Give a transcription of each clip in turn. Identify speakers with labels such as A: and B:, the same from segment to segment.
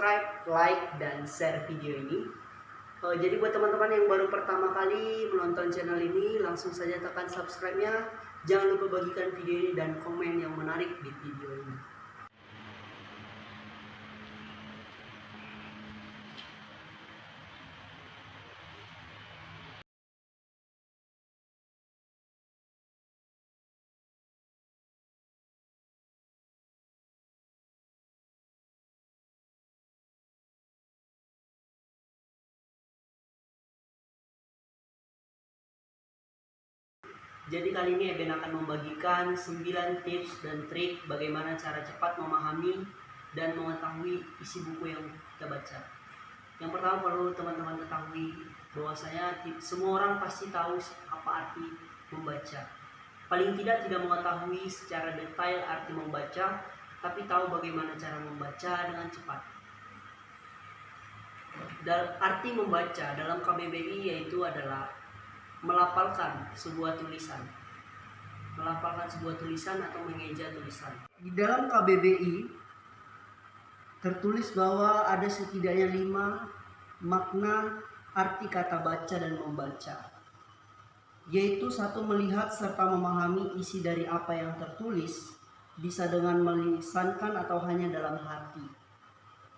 A: subscribe, like, dan share video ini. Jadi buat teman-teman yang baru pertama kali menonton channel ini, langsung saja tekan subscribe-nya. Jangan lupa bagikan video ini dan komen yang menarik di video ini. Jadi kali ini Eben akan membagikan 9 tips dan trik bagaimana cara cepat memahami dan mengetahui isi buku yang kita baca. Yang pertama perlu teman-teman ketahui bahwasanya semua orang pasti tahu apa arti membaca. Paling tidak mengetahui secara detail arti membaca, tapi tahu bagaimana cara membaca dengan cepat. Arti membaca dalam KBBI yaitu adalah melafalkan sebuah tulisan. Melafalkan sebuah tulisan atau mengeja tulisan. Di dalam KBBI tertulis bahwa ada setidaknya 5 makna arti kata baca dan membaca. Yaitu 1, melihat serta memahami isi dari apa yang tertulis, bisa dengan melisankan atau hanya dalam hati.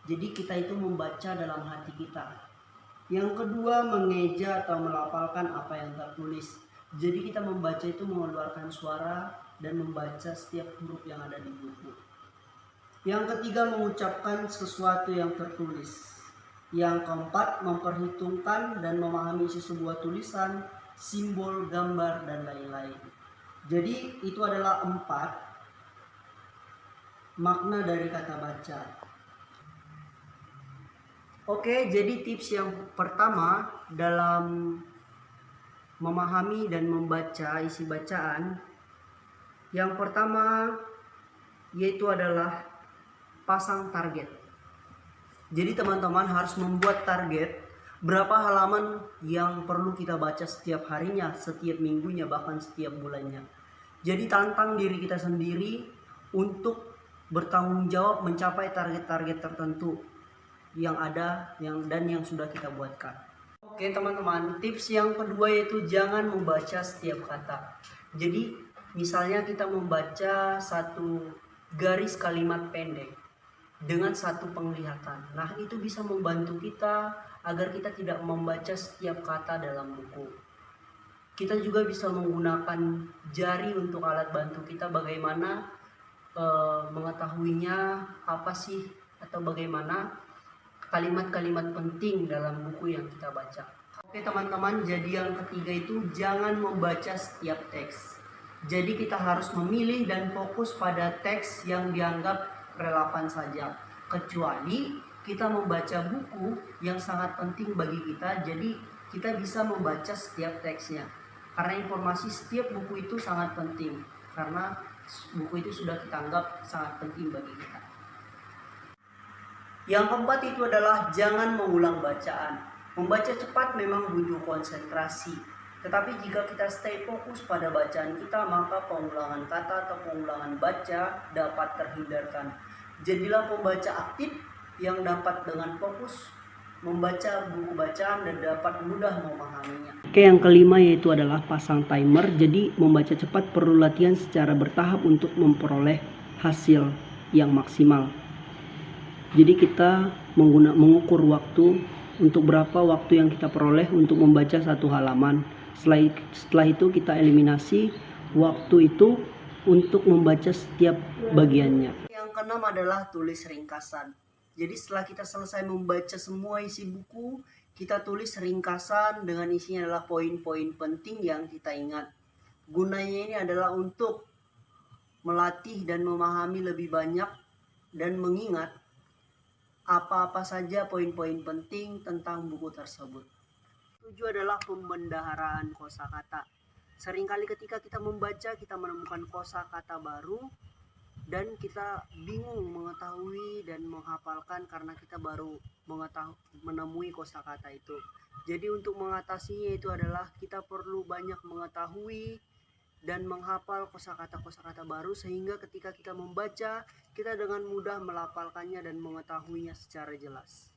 A: Jadi kita itu membaca dalam hati kita. Yang kedua, mengeja atau melafalkan apa yang tertulis. Jadi kita membaca itu mengeluarkan suara dan membaca setiap huruf yang ada di buku. Yang ketiga, mengucapkan sesuatu yang tertulis. Yang keempat, memperhitungkan dan memahami isi sebuah tulisan, simbol, gambar, dan lain-lain. Jadi itu adalah 4 makna dari kata baca. Oke, jadi tips yang pertama dalam memahami dan membaca isi bacaan, yang pertama yaitu adalah pasang target. Jadi teman-teman harus membuat target berapa halaman yang perlu kita baca setiap harinya, setiap minggunya, bahkan setiap bulannya. Jadi tantang diri kita sendiri untuk bertanggung jawab mencapai target-target tertentu yang ada dan yang sudah kita buatkan. Oke teman-teman, tips yang kedua yaitu jangan membaca setiap kata. Jadi misalnya kita membaca satu garis kalimat pendek dengan satu penglihatan. Nah itu bisa membantu kita agar kita tidak membaca setiap kata dalam buku. Kita juga bisa menggunakan jari untuk alat bantu kita bagaimana mengetahuinya apa sih atau bagaimana kalimat-kalimat penting dalam buku yang kita baca. Oke teman-teman, jadi yang ketiga itu jangan membaca setiap teks. Jadi kita harus memilih dan fokus pada teks yang dianggap relevan saja. Kecuali kita membaca buku yang sangat penting bagi kita, jadi kita bisa membaca setiap teksnya. Karena informasi setiap buku itu sangat penting, karena buku itu sudah kita anggap sangat penting bagi kita. Yang keempat itu adalah jangan mengulang bacaan. Membaca cepat memang butuh konsentrasi. Tetapi jika kita stay fokus pada bacaan kita, maka pengulangan kata atau pengulangan baca dapat terhindarkan. Jadilah pembaca aktif yang dapat dengan fokus membaca buku bacaan dan dapat mudah memahaminya. Oke, yang kelima yaitu adalah pasang timer. Jadi membaca cepat perlu latihan secara bertahap untuk memperoleh hasil yang maksimal. Jadi kita mengukur waktu untuk berapa waktu yang kita peroleh untuk membaca satu halaman. Setelah itu kita eliminasi waktu itu untuk membaca setiap bagiannya. Yang keenam adalah tulis ringkasan. Jadi setelah kita selesai membaca semua isi buku, kita tulis ringkasan dengan isinya adalah poin-poin penting yang kita ingat. Gunanya ini adalah untuk melatih dan memahami lebih banyak dan mengingat apa-apa saja poin-poin penting tentang buku tersebut. 7 adalah pembendaharaan kosakata. Seringkali ketika kita membaca, kita menemukan kosakata baru dan kita bingung mengetahui dan menghafalkan karena kita baru menemui kosakata itu. Jadi untuk mengatasinya itu adalah kita perlu banyak mengetahui dan menghafal kosakata-kosakata baru sehingga ketika kita membaca, kita dengan mudah melafalkannya dan mengetahuinya secara jelas.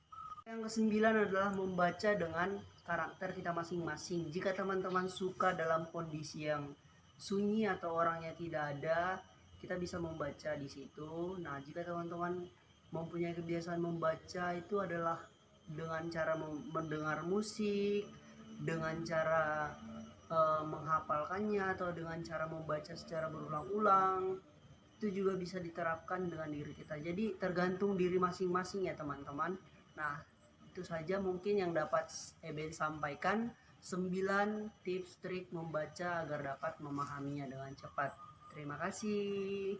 A: Yang kesembilan adalah membaca dengan karakter kita masing-masing. Jika teman-teman suka dalam kondisi yang sunyi atau orangnya tidak ada, kita bisa membaca di situ. Nah, jika teman-teman mempunyai kebiasaan membaca, itu adalah dengan cara mendengar musik, dengan cara menghafalkannya, atau dengan cara membaca secara berulang-ulang. Itu juga bisa diterapkan dengan diri kita. Jadi tergantung diri masing-masing ya teman-teman. Nah, itu saja mungkin yang dapat Eben sampaikan. 9 tips trik membaca agar dapat memahaminya dengan cepat. Terima kasih.